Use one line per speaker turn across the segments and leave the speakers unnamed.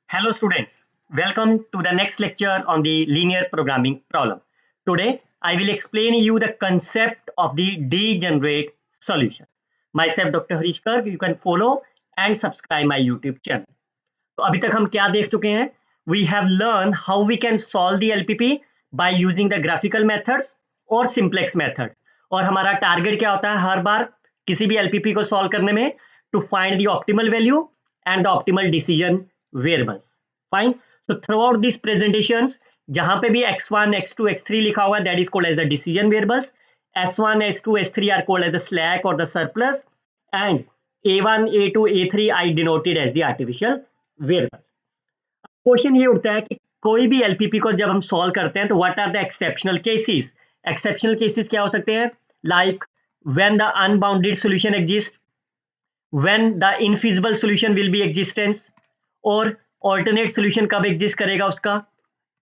Hello students, welcome to the next lecture on the linear programming problem. Today I will explain you the concept of the degenerate solution. Myself Dr. Harish Garg, you can follow and subscribe my YouTube channel. तो अभी तक हम क्या देख चुके हैं? We have learned how we can solve the LPP by using the graphical methods और simplex method. और हमारा टारगेट क्या होता है हर बार किसी भी LPP को सॉल्व करने में to find the optimal value and the optimal decision variables. Fine. So throughout these presentations, जहां पे भी x1, x2, x3 लिखा हुआ है that is called as the decision variables. S1, S2, S3 are called as the slack or the surplus, and A1, A2, A3 I denoted as the artificial variables. Question ये उठता है कि कोई भी LPP को जब हम सॉल्व करते हैं तो what are the exceptional cases. Exceptional cases क्या हो सकते हैं? Like when the unbounded solution exist, when the infeasible solution will be existence, और alternate solution कब exist करेगा उसका,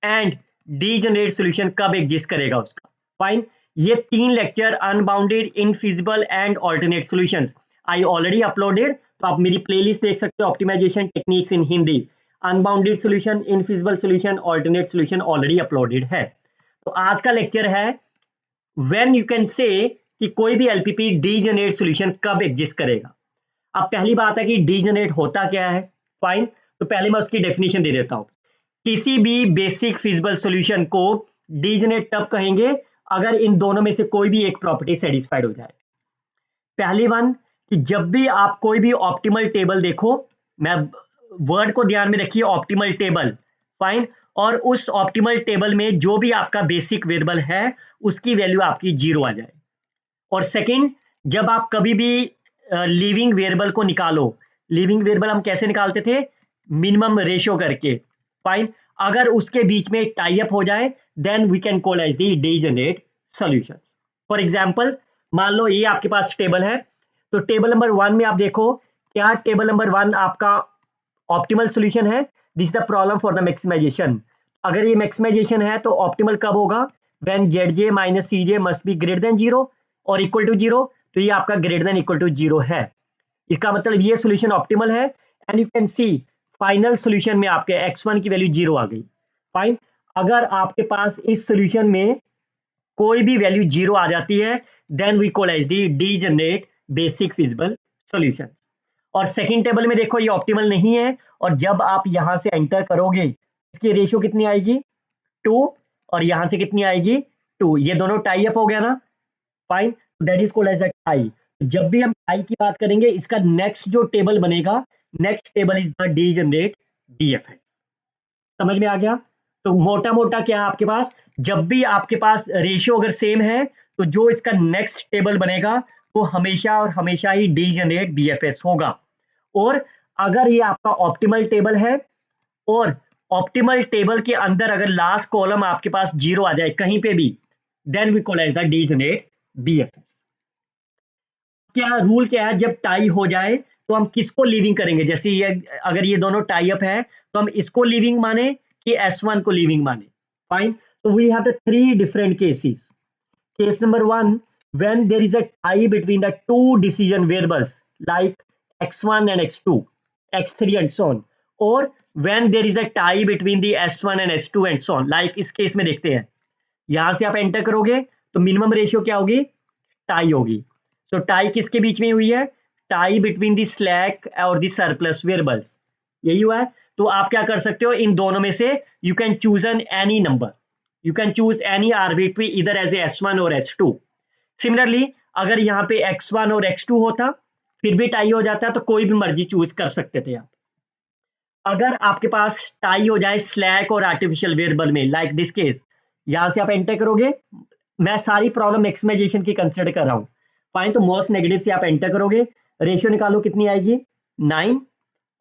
and degenerate solution कब exist करेगा उसका. फाइन. ये तीन lecture unbounded, infeasible and alternate solutions I already uploaded, तो आप मेरी प्लेलिस्ट देख सकते हो, optimization techniques in Hindi. Unbounded solution, infeasible solution, alternate solution already uploaded है. तो आज का लेक्चर है व्हेन यू कैन से कि कोई भी एलपीपी डीजेनरेट सॉल्यूशन कब एग्जिस्ट करेगा. अब पहली बात है कि डीजेनरेट होता क्या है. फाइन. तो पहले मैं उसकी डेफिनेशन दे देता हूं. किसी भी बेसिक फिजिबल सॉल्यूशन को डीजेनरेट तब कहेंगे अगर इन दोनों में से कोई भी एक प्रॉपर्टी सेटिस्फाइड हो जाए. पहली वन कि जब भी आप कोई भी ऑप्टिमल टेबल देखो, मैं वर्ड को ध्यान में रखिए, ऑप्टिमल टेबल. फाइन. और उस ऑप्टिमल टेबल में जो भी आपका बेसिक वेरिएबल है उसकी वैल्यू आपकी 0 आ जाए. और सेकंड, जब आप कभी भी लिविंग वेरिएबल को निकालो, लिविंग वेरिएबल हम कैसे निकालते थे? मिनिमम रेशियो करके. फाइन. अगर उसके बीच में टाई अप हो जाए then we can call as the degenerate solutions. For example, मान लो ये आपके पास टेबल है, तो टेबल नंबर 1 में आप देखो, क्या टेबल नंबर 1 आपका ऑप्टिमल सॉल्यूशन है? This the problem for the maximization. अगर ये मैक्सिमाइजेशन है तो ऑप्टिमल कब होगा? When Zj minus Cj must be greater than 0 और इक्वल टू 0. तो ये आपका ग्रेटर देन इक्वल टू 0 है. इसका मतलब ये सॉल्यूशन ऑप्टिमल है. And you can see final solution में आपके x1 की वैल्यू 0 आ गई. फाइन. अगर आपके पास इस सॉल्यूशन में कोई भी वैल्यू 0 आ जाती है then we call as the degenerate basic feasible solution. और सेकंड टेबल में देखो ये ऑप्टिमल नहीं है, और जब आप यहां से एंटर करोगे इसकी रेशियो कितनी आएगी? 2. और यहां से कितनी आएगी? 2. ये दोनों टाई अप हो गया ना. Fine. That is called as a tie. जब भी हम टाई की बात करेंगे इसका नेक्स्ट जो टेबल बनेगा, next table is the degenerate DFS. समझ में आ गया? तो मोटा मोटा क्या है आपके पास, जब भी आपके पास रेशियो अगर सेम है तो जो इसका नेक्स्ट टेबल बनेगा वो हमेशा और हमेशा ही डीजेनरेट बीएफएस होगा. और अगर ये आपका ऑप्टिमल टेबल है और ऑप्टिमल टेबल के अंदर अगर लास्ट कॉलम आपके पास 0 आ जाए कहीं पे भी, then we call as the degenerate BFS. क्या रूल क्या है? जब टाई हो जाए तो हम किसको लीविंग करेंगे? जैसे ये अगर ये दोनों टाई अप है तो हम इसको लीविंग माने कि S1 को लीविंग माने. फाइन. तो we have the 3 different cases. Case number 1, when there is a tie between the two decision variables like x1 and x2, x3 and so on, or when there is a tie between the s1 and s2 and so on. like इस case में देखते हैं, यहां से आप enter करोगे तो minimum ratio क्या होगी? टाई होगी. तो टाई किसके बीच में हुई है? टाई बिटवीन द स्लैक और द सरप्लस वेरिएबल्स. यही हुआ है. तो आप क्या कर सकते हो, इन दोनों में से you can choose an any number. You can choose any arbitrary either as a S1 or S2. Similarly, अगर यहाँ पे X1 और X2 होता फिर भी टाई हो जाता तो कोई भी मर्जी चूज कर सकते थे आप. अगर आपके पास टाई हो जाए स्लैक और आर्टिफिशियल वेरिएबल में, लाइक दिस केस, यहां से आप एंटर करोगे, मैं सारी प्रॉब्लम मैक्सिमाइजेशन की कंसिडर कर रहा हूं. फाइन. तो मोस्ट नेगेटिव से आप एंटर करोगे, रेशियो निकालो कितनी आएगी? 9.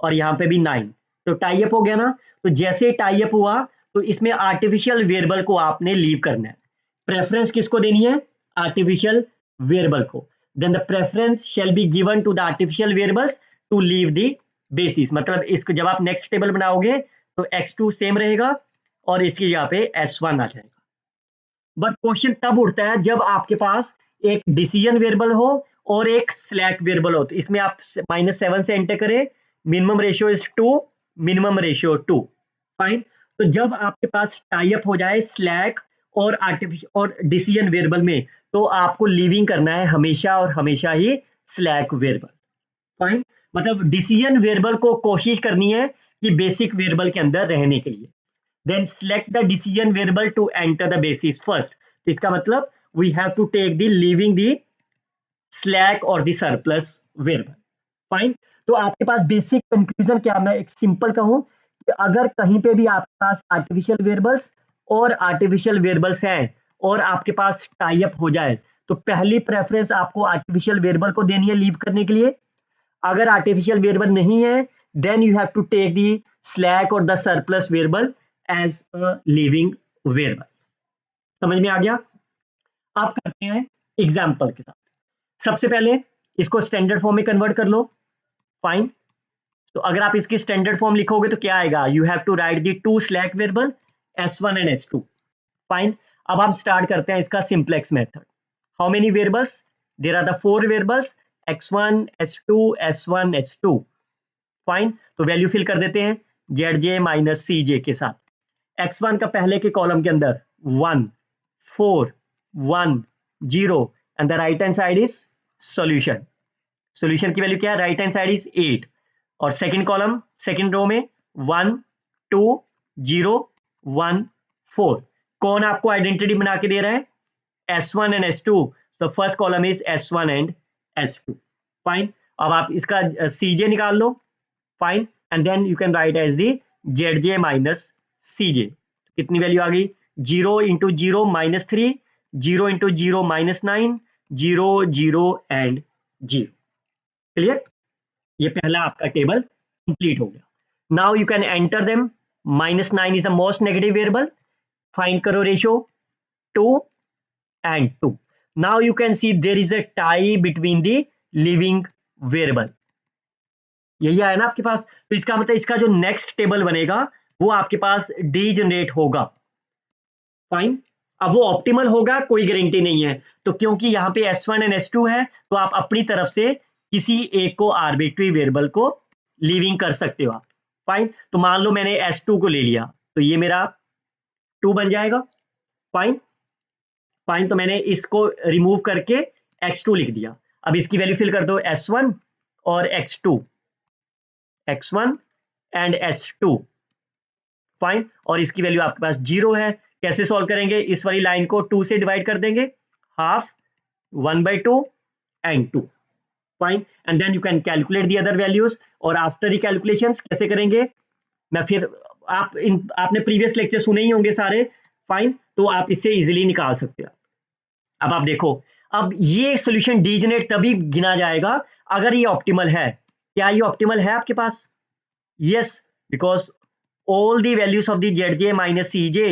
और यहाँ पे भी 9. तो टाई अप हो गया ना. तो जैसे टाई अप हुआ तो इसमें आर्टिफिशियल वेरिएबल को आपने लीव करना है. प्रेफरेंस किसको देनी है? आर्टिफिशियल वेरिएबल को. Then the preference shall be given to the artificial variables to leave the basis. मतलब इसको जब आप नेक्स्ट टेबल बनाओगे तो x2 सेम रहेगा और इसकी जगह पे s1 आ जाएगा. बट क्वेश्चन तब उठता है जब आपके पास एक डिसीजन वेरिएबल हो और एक स्लैक वेरिएबल हो. तो इसमें आप -7 से एंटर करें, minimum ratio is 2 minimum ratio 2। Fine. तो जब आपके पास टाई अप हो जाए स्लैक और आर्टिफिशियल और डिसीजन वेरिएबल में, तो आपको लीविंग करना है हमेशा और हमेशा ही स्लैक वेरिएबल। फाइन। मतलब डिसीजन वेरिएबल को कोशिश करनी है कि बेसिक वेरिएबल के अंदर रहने के लिए। Then select the decision variable to enter the basis first. तो इसका मतलब we have to take the leaving the slack और द सरप्लस वेरिएबल। फाइन। तो आपके पास बेसिक कंक्लूजन क्या, मैं एक सिंपल कहूं कि अगर कहीं पे भी आपके पास आर्टिफिशियल वेरिएबल्स और आर्टिफिशियल वेरिएबल्स हैं और आपके पास टाई अप हो जाए, तो पहली प्रेफरेंस आपको आर्टिफिशियल वेरिएबल को देनी है लीव करने के लिए। अगर आर्टिफिशियल वेरिएबल नहीं है, then you have to take the slack और the surplus variable as a leaving variable. समझ में आ गया? आप करते हैं एग्जाम्पल के साथ। सबसे पहले इसको स्टैंडर्ड फॉर्म में कन्वर्ट कर लो। फाइन। तो अगर आप इसकी स्टैंडर्ड फॉर्म लिखोगे तो क्या आएगा, you have to write the two slack variable s1 and s2। Fine. अब हम स्टार्ट करते हैं इसका simplex method. How many variables, there are the four variables x1 s2 s1 s2। Fine. तो वैल्यू फिल कर देते हैं zj माइनस cj के साथ। x1 का पहले के कॉलम के अंदर 1 4 1 0 and the right hand side is solution. Solution की वैल्यू क्या है, राइट हैंड साइड इज 8। और सेकंड कॉलम सेकंड रो में 1 2 0 1 4। कौन आपको आइडेंटिटी बना के दे रहा है, s1 एंड s2। तो first column is s1 and s2। Fine. अब आप इसका cj निकाल लो। Fine. And then you can write as the zj minus cj। कितनी वैल्यू आ गई, 0 into 0 minus 3, 0 into 0 minus 9, 0 0 and 0। Clear? ये पहला आपका टेबल कंप्लीट हो गया। Now you can enter them. Minus 9 is the most negative variable. Find करो ratio 2 and 2. Now you can see there is a tie between the living variable. यही आया ना आपके पास। तो इसका मतलब इसका जो नेक्स्ट टेबल बनेगा वो आपके पास डीजनरेट होगा। फाइन। अब वो ऑप्टिमल होगा कोई गारंटी नहीं है, तो क्योंकि यहाँ पे s1 एंड s2 है, तो आप अपनी तरफ से किसी एक को आर्बिट्री वेरिएबल को लीविंग कर सकते हो आप। फाइन। तो मान लो मैंने s2 को ले लिया, तो ये मेरा 2 बन जाएगा। फाइन। फाइन। तो मैंने इसको रिमूव करके x2 लिख दिया। अब इसकी वैल्यू फिल कर दो s1 और x2, x1 and s2। Fine. और इसकी वैल्यू आपके पास 0 है। कैसे सॉल्व करेंगे, इस वाली लाइन को 2 से डिवाइड कर देंगे, half 1/2 and 2। Fine. And then you can calculate the other values. और आफ्टर दी कैलकुलेशंस कैसे करेंगे, मैं फिर आपने प्रीवियस लेक्चर सुने ही होंगे सारे। फाइन। तो आप इससे इजीली निकाल सकते हो। अब आप देखो, अब ये सॉल्यूशन डीजनरेट तभी गिना जाएगा अगर ये ऑप्टिमल है। क्या ये ऑप्टिमल है आपके पास? Yes, because all the values of the zj minus cj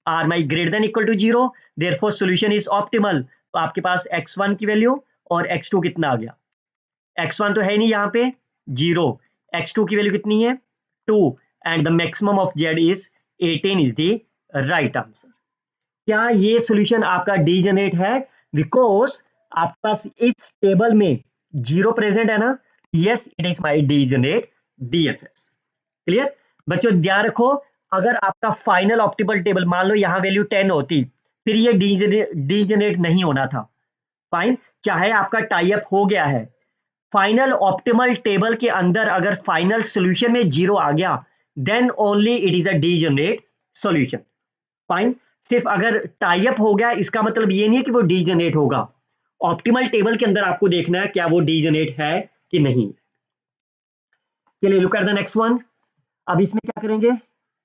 are my greater than equal to 0, therefore solution is optimal। तो आपके पास x1 की वैल्यू और x2 कितना आ गया, x1 तो है नहीं यहाँ पे 0, x2 की वैल्यू कितनी है 2 and the maximum of z is 18 is the right answer. क्या ये सॉल्यूशन आपका डीजनरेट है? बिकॉज आपके पास इस टेबल में 0 प्रेजेंट है ना। Yes, it is my degenerate DFS. Clear? बच्चों ध्यान रखो, अगर आपका फाइनल ऑप्टिमल टेबल मान लो यहाँ वैल्यू 10 होती, फिर ये डीजनरेट नहीं होना था। फाइन। चाहे आपका टाई अप हो गया है, फाइनल ऑप्टिमल टेबल के अंदर अगर फाइनल सॉल्यूशन में 0 आ गया, then only it is a degenerate solution. Fine. सिर्फ अगर टाई अप हो गया इसका मतलब ये नहीं है कि वो डीजनरेट होगा। ऑप्टिमल टेबल के अंदर आपको देखना है क्या वो डीजनरेट है कि नहीं। चलिए look at the next one. अब इसमें क्या करेंगे,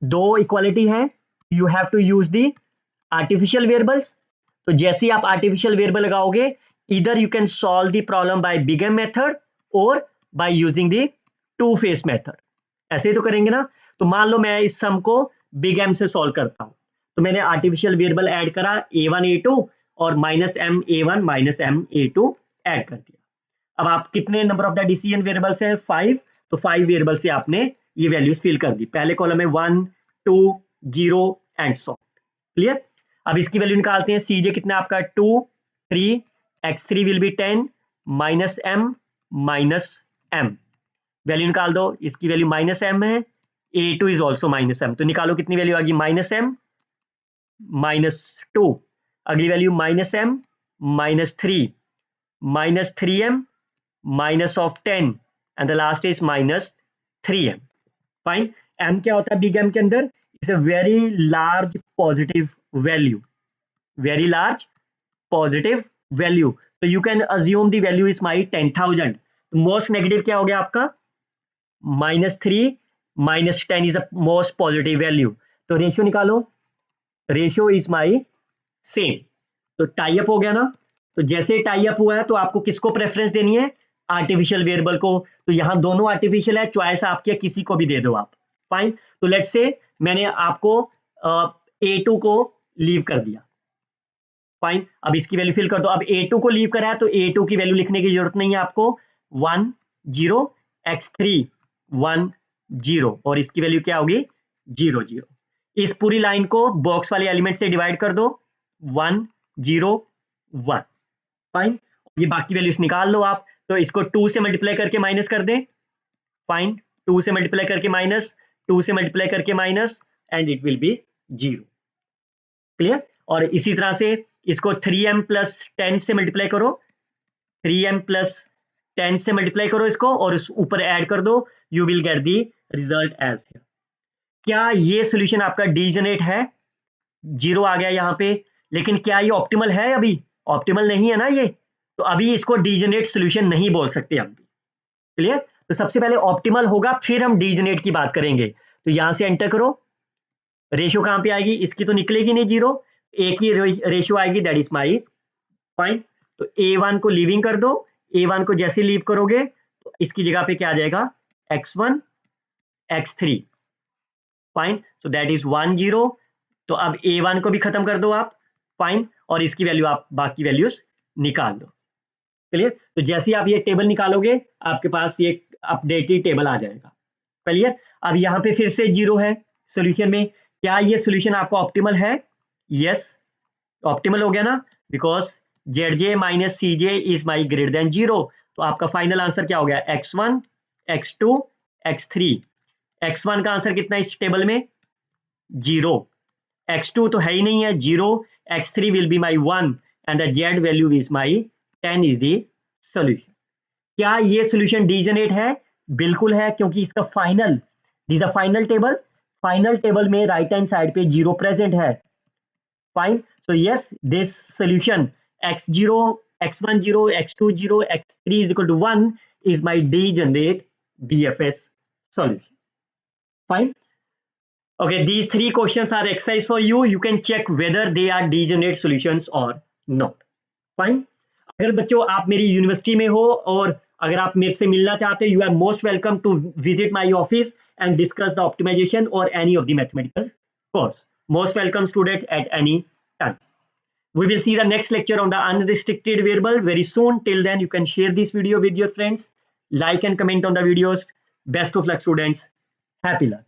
दो इक्वालिटी है, you have to use the artificial variables. तो जैसे ही आप आर्टिफिशियल वेरिएबल लगाओगे, इधर you can solve the problem by big M method और by using the two phase method. ऐसे ही तो करेंगे ना। तो मान लो मैं इस सम को बिग एम से सॉल्व करता हूं, तो मैंने आर्टिफिशियल वेरिएबल ऐड करा a1 a2 और minus M a1 minus M a2 add कर दिया। अब आप कितने number of the decision variables है 5, तो 5 वेरिएबल से आपने ये वैल्यूज फिल कर दी। पहले कॉलम में 1 2 0 एंड सो। क्लियर? अब इसकी वैल्यू निकालते हैं। सीजे कितना आपका 2 3, x3 will be 10 minus M value निकाल दो। इसकी वैल्यू माइनस एम है, A2 is also minus M, तो निकालो कितनी वैल्यू आ गई, माइनस एम माइनस 2, अगली value minus M minus 3, minus 3m minus of 10 and the last is minus 3m. Fine. m क्या होता है big M के अंदर, is a very large positive value, very large positive value. So you can assume the value is my 10,000. तो most negative क्या हो गया आपका, minus 3 minus 10 is a most positive value. तो रेशियो निकालो, रेशियो is my same. तो tie up हो गया ना, तो जैसे टाई अप हुआ है तो आपको किसको प्रेफरेंस देनी है, आर्टिफिशियल वेरिएबल को, तो यहां दोनों आर्टिफिशियल है, चॉइस आपकी है, किसी को भी दे दो आप। फाइन, तो लेट्स से मैंने आपको A2 को लीव कर दिया। फाइन, अब इसकी वैल्यू फिल कर दो। अब A2 को लीव करा है तो A2 की वैल्यू लिखने की जरूरत नहीं है आपको, 1 0 x3 1 0 और इसकी वैल्यू क्या होगी 0 0। इस पूरी लाइन को बॉक्स वाले एलिमेंट से डिवाइड कर दो, 1 0 1। फाइन, ये बाकी वैल्यूज निकाल लो आप, तो इसको 2 से मल्टीप्लाई करके माइनस कर दें। फाइन, 2 से मल्टीप्लाई करके माइनस, 2 से मल्टीप्लाई करके minus and it will be 0। Clear. और इसी तरह से इसको 3m प्लस 10 से मल्टीप्लाई करो, 3m प्लस 10 से मल्टीप्लाई करो इसको और उस ऊपर ऐड कर दो, you will get the result as here. क्या ये सोल्यूशन आपका डीजेनरेट है, 0 आ गया यहाँ पे, लेकिन क्या ये ऑप्टिमल है, अभी ऑप्टिमल नहीं है ना ये, तो अभी इसको डीजेनरेट सॉल्यूशन नहीं बोल सकते हम। क्लियर। तो सबसे पहले ऑप्टिमल होगा फिर हम डीजेनरेट की बात करेंगे। तो यहां से एंटर करो, रेशियो कहां पे आएगी, इसकी तो निकलेगी नहीं 0, एक ही रेशियो आएगी, दैट इज माई। फाइन, तो A1 को लीविंग कर दो, A1 को जैसे लीव करोगे तो इसकी जगह पे क्या आ जाएगा, x1 x3। Fine, so that is 1 0। तो अब A1 को भी खत्म कर दो आप। फाइन, और इसकी वैल्यू आप बाकी वैल्यूज निकाल दो। क्लियर। तो जैसे आप ये टेबल निकालोगे आपके पास ये अपडेटेड टेबल आ जाएगा। क्लियर। अब यहाँ पे फिर से 0 है सॉल्यूशन में, क्या ये सॉल्यूशन आपका ऑप्टिमल है, यस ऑप्टिमल हो गया ना, because ZJ minus CJ is my greater than 0। तो आपका फाइनल आंसर क्या हो गया, x1 x2 x3। x1 का आंसर कितना है इस टेबल में, 0, x2 तो है ही नहीं है 0, x3 will be my 1 and the Z value is my 10 is the solution. क्या ये सॉल्यूशन डीजेनरेट है, बिल्कुल है, क्योंकि इसका final, this a final table, final table में राइट हैंड साइड पे 0 प्रेजेंट है। Fine, so yes this solution x0 x1 0 x2 0 x3 is equal to 1 is my degenerate BFS solution. Fine. Okay, these 3 questions are exercise for you. You can check whether they are degenerate solutions or not. Fine. अगर बच्चों आप मेरी university में हो और अगर आप मेरे से मिलना चाहते हो, you are most welcome to visit my office and discuss the optimization or any of the mathematical course. Most welcome student at any time. We will see the next lecture on the unrestricted variable very soon. Till then, you can share this video with your friends, like and comment on the videos. Best of luck, students. Happy learning.